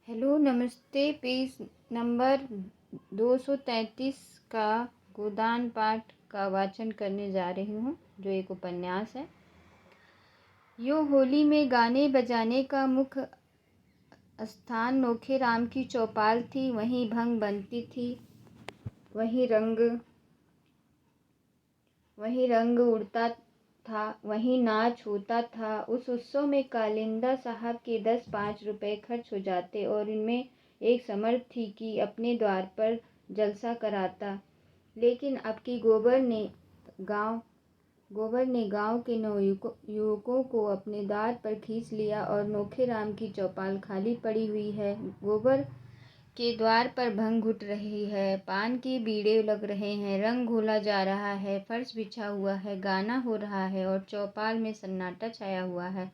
Hello नमस्ते। Page number 233 का गोदान पाठ का वाचन करने जा रही हूँ, जो एक उपन्यास है। यो होली में गाने बजाने का मुख्य स्थान नोखेराम की चौपाल थी। वहीं भंग बनती थी, वहीं रंग उड़ता था, वहीं नाच होता था। उस उत्सव में कालिंदा साहब के 10-5 रुपए खर्च हो जाते और इनमें एक समर्थ थी कि अपने द्वार पर जलसा कराता। लेकिन अब की गोबर ने गांव के युवकों को अपने द्वार पर खींच लिया और नोखेराम की चौपाल खाली पड़ी हुई है। गोबर के द्वार पर भंग घुट रही है, पान के बीड़े लग रहे हैं, रंग घोला जा रहा है, फर्श बिछा हुआ है, गाना हो रहा है और चौपाल में सन्नाटा छाया हुआ है।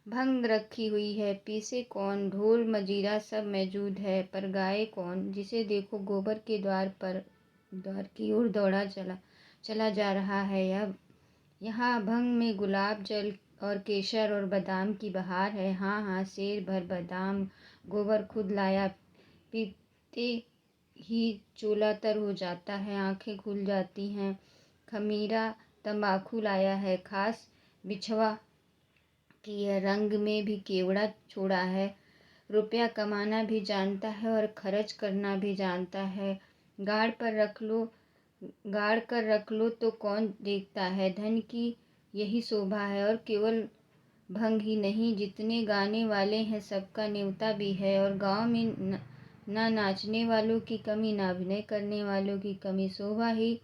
भंग रखी हुई है, पीसे कौन, ढोल मजीरा सब मौजूद है, पर गाए कौन। जिसे देखो गोबर के द्वार की ओर दौड़ा चला जा रहा है। यहाँ भंग में गुलाब जल और केसर और बादाम की बहार है। हाँ हाँ, शेर भर बादाम गोबर खुद लाया। पीते ही चूल्हा तर हो जाता है, आंखें खुल जाती हैं। खमीरा तंबाकू लाया है, खास बिछवा की है, रंग में भी केवड़ा छोड़ा है। रुपया कमाना भी जानता है और खर्च करना भी जानता है। गाड़ कर रख लो तो कौन देखता है। धन की यही शोभा है। और केवल भंग ही नहीं, जितने गाने वाले हैं सबका न्योता भी है। और गांव में ना नाचने वालों की कमी, ना अभिनय करने वालों की कमी। शोभा ही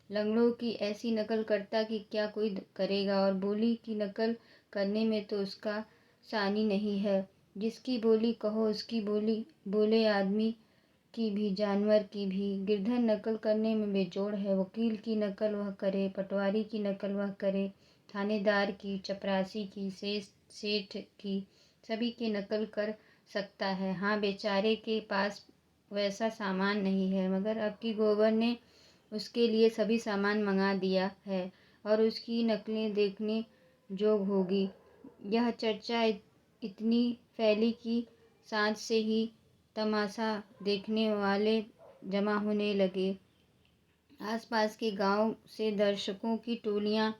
लंगड़ों की ऐसी नकल करता कि क्या कोई करेगा। और बोली की नकल करने में तो उसका सानी नहीं है। जिसकी बोली कहो उसकी बोली बोले, आदमी की भी जानवर की भी। गिरधर नकल करने में बेजोड़ है। वकील की नकल वह करे, पटवारी की नकल वह करे, थानेदार की, चपरासी की, सेठ की, सभी की नकल कर सकता है। हाँ, बेचारे के पास वैसा सामान नहीं है, मगर अब की गोबर ने उसके लिए सभी सामान मंगा दिया है और उसकी नकलें देखने जोग होगी। यह चर्चा इतनी फैली कि सांझ से ही तमाशा देखने वाले जमा होने लगे। आसपास के गांव से दर्शकों की टोलियां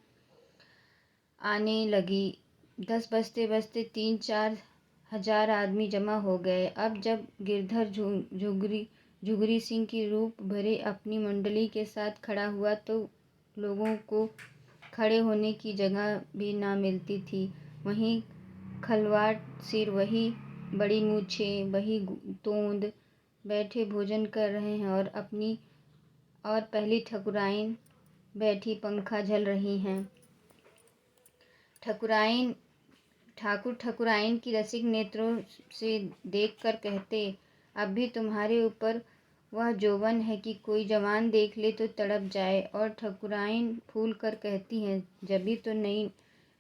आने लगी। 10 बजते बजते 3-4 हजार आदमी जमा हो गए। अब जब गिरधर जुगरी सिंह की रूप भरे अपनी मंडली के साथ खड़ा हुआ तो लोगों को खड़े होने की जगह भी ना मिलती थी। वहीं खलवाट सिर, वही बड़ी मूछें, वही तोंद बैठे भोजन कर रहे हैं और पहली ठकुराइन बैठी पंखा झल रही हैं। ठाकुर ठकुराइन की रसिक नेत्रों से देखकर कहते, अब भी तुम्हारे ऊपर वह जोबन है कि कोई जवान देख ले तो तड़प जाए। और ठकुराइन फूल कर कहती हैं, जब भी तो नई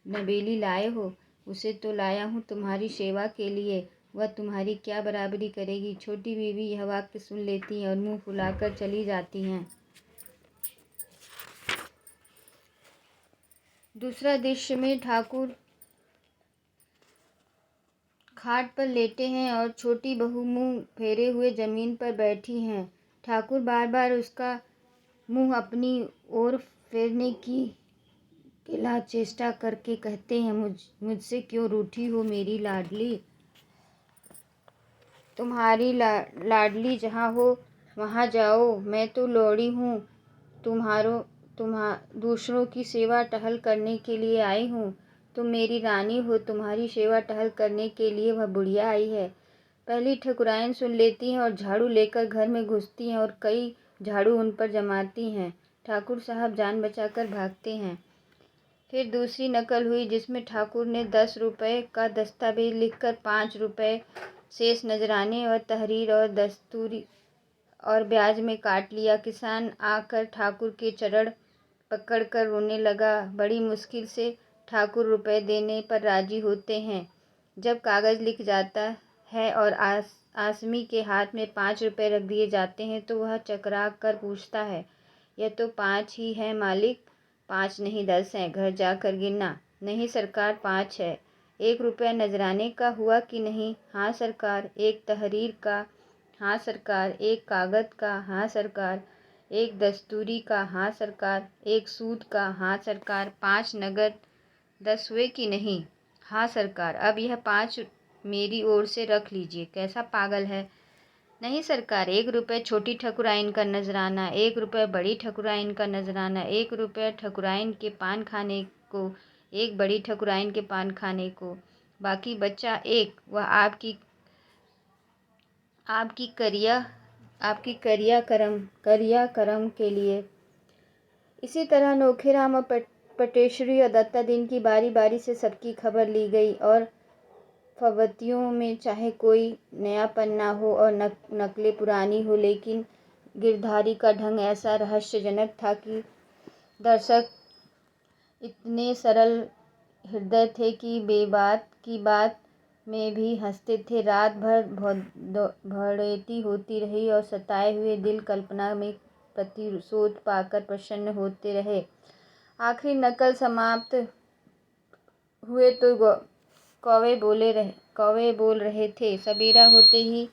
नवेली लाए हो। उसे तो लाया हूँ तुम्हारी सेवा के लिए, वह तुम्हारी क्या बराबरी करेगी। छोटी बीवी यह वाक्य सुन लेती हैं और मुंह फुलाकर चली जाती हैं। दूसरा दृश्य में ठाकुर खाट पर लेटे हैं और छोटी बहू मुंह फेरे हुए जमीन पर बैठी हैं। ठाकुर बार बार उसका मुंह अपनी ओर फेरने की किला चेष्टा करके कहते हैं, मुझसे क्यों रूठी हो मेरी लाडली। तुम्हारी लाडली जहाँ हो वहाँ जाओ, मैं तो लौड़ी हूँ, दूसरों की सेवा टहल करने के लिए आई हूँ। तुम मेरी रानी हो, तुम्हारी सेवा टहल करने के लिए वह बुढ़िया आई है। पहली ठकुराइन सुन लेती हैं और झाड़ू लेकर घर में घुसती हैं और कई झाड़ू उन पर जमाती हैं। ठाकुर साहब जान बचाकर भागते हैं। फिर दूसरी नकल हुई, जिसमें ठाकुर ने 10 रुपए का दस्तावेज लिखकर 5 रुपए शेष नजराने और तहरीर और दस्तूरी और ब्याज में काट लिया। किसान आकर ठाकुर के चरण पकड़कर रोने लगा। बड़ी मुश्किल से ठाकुर रुपए देने पर राजी होते हैं। जब कागज लिख जाता है और आसमी के हाथ में 5 रुपए रख दिए जाते हैं तो वह चकरा कर पूछता है, यह तो 5 ही है मालिक। 5 नहीं 10 हैं, घर जाकर गिनना। नहीं सरकार 5 है। 1 रुपया नजराने का हुआ कि नहीं? हाँ सरकार। 1 तहरीर का? हाँ सरकार। 1 कागज़ का? हाँ सरकार। 1 दस्तूरी का? हाँ सरकार। 1 सूद का? हाँ सरकार। 5 नगद 10 हुए कि नहीं? हाँ सरकार। अब यह 5 मेरी ओर से रख लीजिए। कैसा पागल है? नहीं सरकार। 1 रुपये छोटी ठकुराइन का नजराना, 1 रुपये बड़ी ठकुराइन का नजराना, 1 रुपया ठकुराइन के पान खाने को, 1 बड़ी ठकुराइन के पान खाने को, बाकी बच्चा 1, वह आपकी करिया करम के लिए। इसी तरह नोखेराम और पटेश्वरी और दत्ता दीन की बारी बारी से सबकी खबर ली गई और फव्वतियों में चाहे कोई नयापन ना हो और नकलें पुरानी हो, लेकिन गिरधारी का ढंग ऐसा रहस्यजनक था कि दर्शक इतने सरल हृदय थे कि बेबात की बात में भी हंसते थे। रात भर भड़ेती होती रही और सताए हुए दिल कल्पना में प्रतिशोध पाकर प्रसन्न होते रहे। आखिरी नकल समाप्त हुए तो कौवे बोल रहे थे। सवेरा होते ही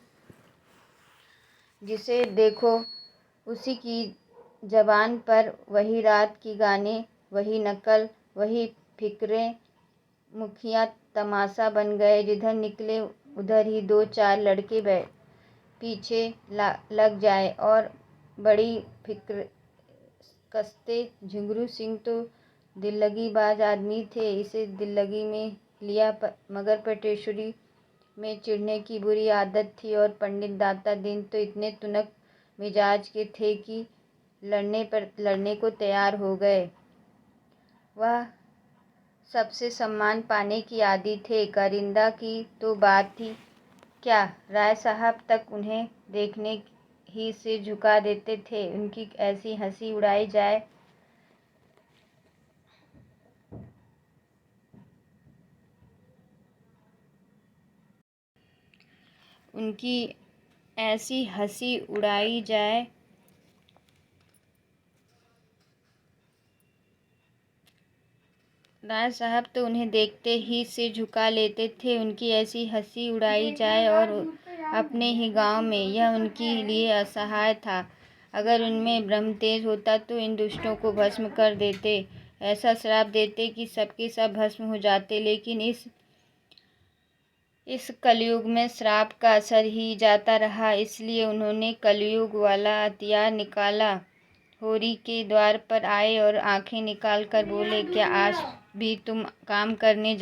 जिसे देखो उसी की जबान पर वही रात की गाने, वही नकल, वही फिक्रें। मुखिया तमाशा बन गए। जिधर निकले उधर ही 2-4 लड़के पीछे लग जाए और बड़ी फिक्र कसते। झिंगुर सिंह तो दिल्लगीबाज आदमी थे, इसे दिल्लगी में लिया, मगर पटेश्वरी में चिढ़ने की बुरी आदत थी और पंडित दाता दीन तो इतने तुनक मिजाज के थे कि लड़ने को तैयार हो गए। वह सबसे सम्मान पाने की आदी थे। कारिंदा की तो बात ही क्या, राय साहब तक उन्हें देखने ही सिर झुका देते थे। उनकी ऐसी हंसी उड़ाई जाए उनकी ऐसी हंसी उड़ाई जाए राय साहब तो उन्हें देखते ही सिर झुका लेते थे। उनकी ऐसी हंसी उड़ाई जाए और अपने ही गांव में, यह उनके लिए असह्य था। अगर उनमें ब्रह्म तेज होता तो इन दुष्टों को भस्म कर देते, ऐसा श्राप देते कि सबके सब भस्म हो जाते। लेकिन इस कलयुग में श्राप का असर ही जाता रहा, इसलिए उन्होंने कलयुग वाला हथियार निकाला। होरी के द्वार पर आए और आंखें निकाल कर बोले, क्या आज भी तुम काम करने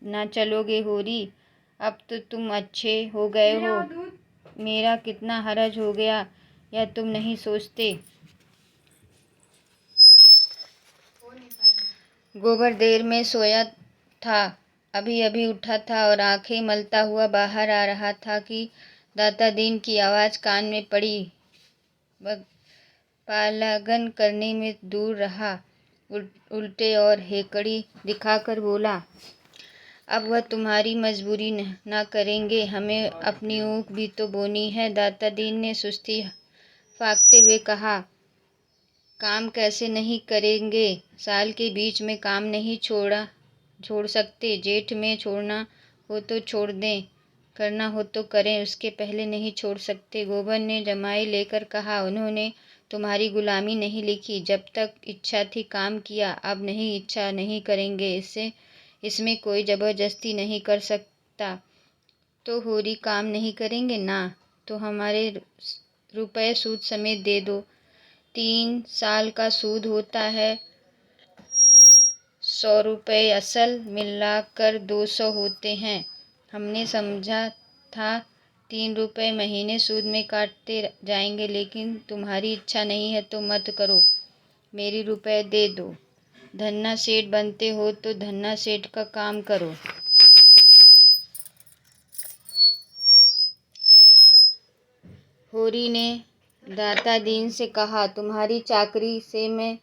ना चलोगे होरी? अब तो तुम अच्छे हो गए हो, मेरा कितना हरज हो गया, यह तुम नहीं सोचते। गोबर देर में सोया था, अभी अभी उठा था और आंखें मलता हुआ बाहर आ रहा था कि दाता दीन की आवाज़ कान में पड़ी। पालागन करने में दूर रहा, उल्टे और हेकड़ी दिखाकर बोला, अब वह तुम्हारी मजबूरी ना करेंगे, हमें अपनी ऊख भी तो बोनी है। दाता दीन ने सुस्ती फाँकते हुए कहा, काम कैसे नहीं करेंगे? साल के बीच में काम नहीं छोड़ सकते। जेठ में छोड़ना हो तो छोड़ दें, करना हो तो करें, उसके पहले नहीं छोड़ सकते। गोबर ने जमाई लेकर कहा, उन्होंने तुम्हारी गुलामी नहीं लिखी, जब तक इच्छा थी काम किया, अब नहीं, इच्छा नहीं करेंगे। इसमें कोई ज़बरदस्ती नहीं कर सकता। तो होरी काम नहीं करेंगे ना, तो हमारे रुपए सूद समेत दे दो। 3 साल का सूद होता है 100 रुपये, असल मिलाकर 200 होते हैं। हमने समझा था 3 रुपये महीने सूद में काटते जाएंगे, लेकिन तुम्हारी इच्छा नहीं है तो मत करो, मेरी रुपए दे दो। धन्ना सेठ बनते हो तो धन्ना सेठ का काम करो। होरी ने दाता दीन से कहा, तुम्हारी चाकरी से मैं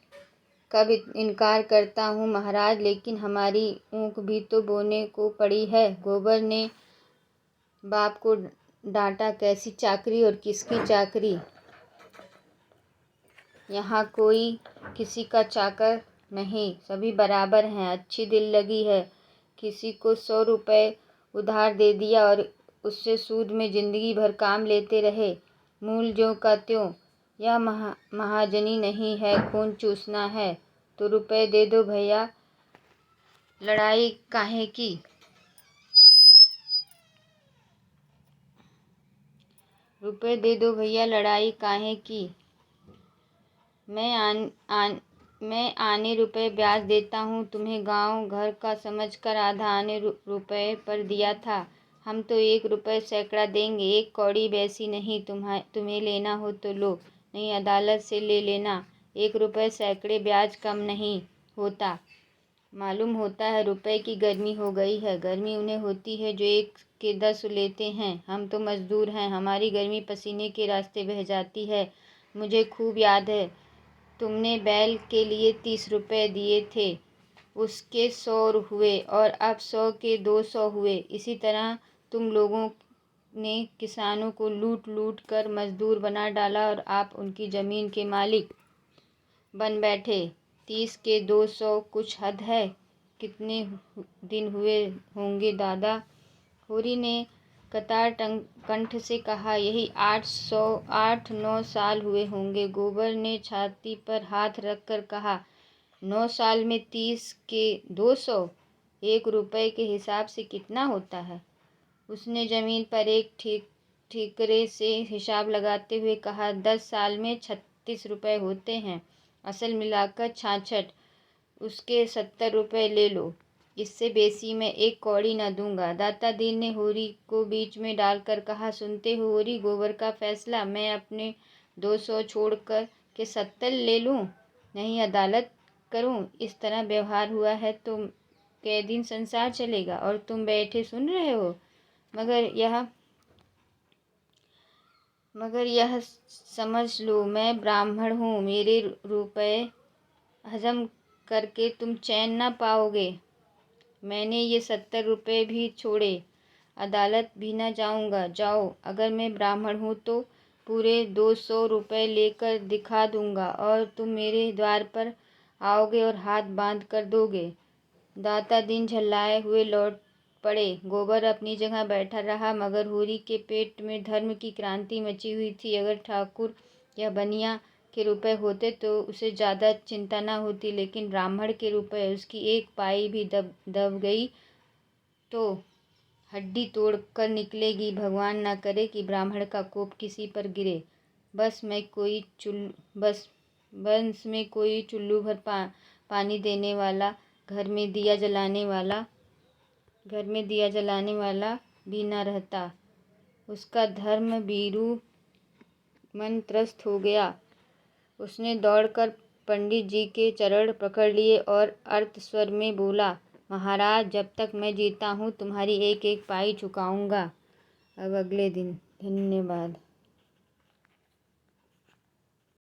कब इनकार करता हूँ महाराज, लेकिन हमारी ऊँख भी तो बोने को पड़ी है। गोबर ने बाप को डांटा, कैसी चाकरी और किसकी चाकरी? यहाँ कोई किसी का चाकर नहीं, सभी बराबर हैं। अच्छी दिल लगी है किसी को 100 रुपये उधार दे दिया और उससे सूद में ज़िंदगी भर काम लेते रहे। मूल ज्यों का त्यों। यह महाजनी नहीं है, खून चूसना है। तो रुपए दे दो भैया, लड़ाई काहे की। रुपए दे दो भैया, लड़ाई काहे की। मैं आने रुपए ब्याज देता हूँ तुम्हें, गांव घर का समझकर आधा आने रुपए पर दिया था। हम तो 1 रुपये सैकड़ा देंगे, 1 कौड़ी वैसी नहीं। तुम्हें लेना हो तो लो, नहीं अदालत से ले लेना। 1 रुपये सैकड़े ब्याज कम नहीं होता। मालूम होता है रुपए की गर्मी हो गई है। गर्मी उन्हें होती है जो 1 के 10 लेते हैं। हम तो मजदूर हैं, हमारी गर्मी पसीने के रास्ते बह जाती है। मुझे खूब याद है, तुमने बैल के लिए 30 रुपये दिए थे, उसके 100 हुए और अब 100 के 200 हुए। इसी तरह तुम लोगों ने किसानों को लूट लूट कर मजदूर बना डाला और आप उनकी ज़मीन के मालिक बन बैठे। 30 के 200 कुछ हद है। कितने दिन हुए होंगे दादा? होरी ने कतार कंठ से कहा, यही 8-9 साल हुए होंगे। गोबर ने छाती पर हाथ रख कर कहा, 9 साल में 30 के 200, 1 रुपये के हिसाब से कितना होता है? उसने ज़मीन पर एक ठीकरे से हिसाब लगाते हुए कहा, 10 साल में 36 रुपये होते हैं, असल मिलाकर 66। उसके 70 रुपये ले लो, इससे बेसी मैं 1 कौड़ी न दूंगा। दाता दीन ने होरी को बीच में डालकर कहा, सुनते हो होरी, गोबर का फैसला। मैं अपने 200 छोड़कर के 70 ले लूं, नहीं अदालत करूं? इस तरह व्यवहार हुआ है तो कै दिन संसार चलेगा? और तुम बैठे सुन रहे हो? मगर यह समझ लो, मैं ब्राह्मण हूँ, मेरे रुपए हजम करके तुम चैन न पाओगे। मैंने ये 70 रुपये भी छोड़े, अदालत भी न जाऊंगा। जाओ, अगर मैं ब्राह्मण हूँ तो पूरे 200 रुपये लेकर दिखा दूंगा और तुम मेरे द्वार पर आओगे और हाथ बांध कर दोगे। दाता दिन झल्लाए हुए लौट पड़े। गोबर अपनी जगह बैठा रहा, मगर होरी के पेट में धर्म की क्रांति मची हुई थी। अगर ठाकुर या बनिया के रुपए होते तो उसे ज़्यादा चिंता न होती, लेकिन ब्राह्मण के रुपए, उसकी 1 पाई भी दब गई तो हड्डी तोड़ कर निकलेगी। भगवान न करे कि ब्राह्मण का कोप किसी पर गिरे। बस में कोई चुल्लू भर पानी देने वाला, घर में दिया जलाने वाला भी न रहता। उसका धर्म भीरू मन त्रस्त हो गया। उसने दौड़कर पंडित जी के चरण पकड़ लिए और अर्ध स्वर में बोला, महाराज, जब तक मैं जीता हूँ तुम्हारी 1-1 पाई चुकाऊंगा। अब अगले दिन। धन्यवाद।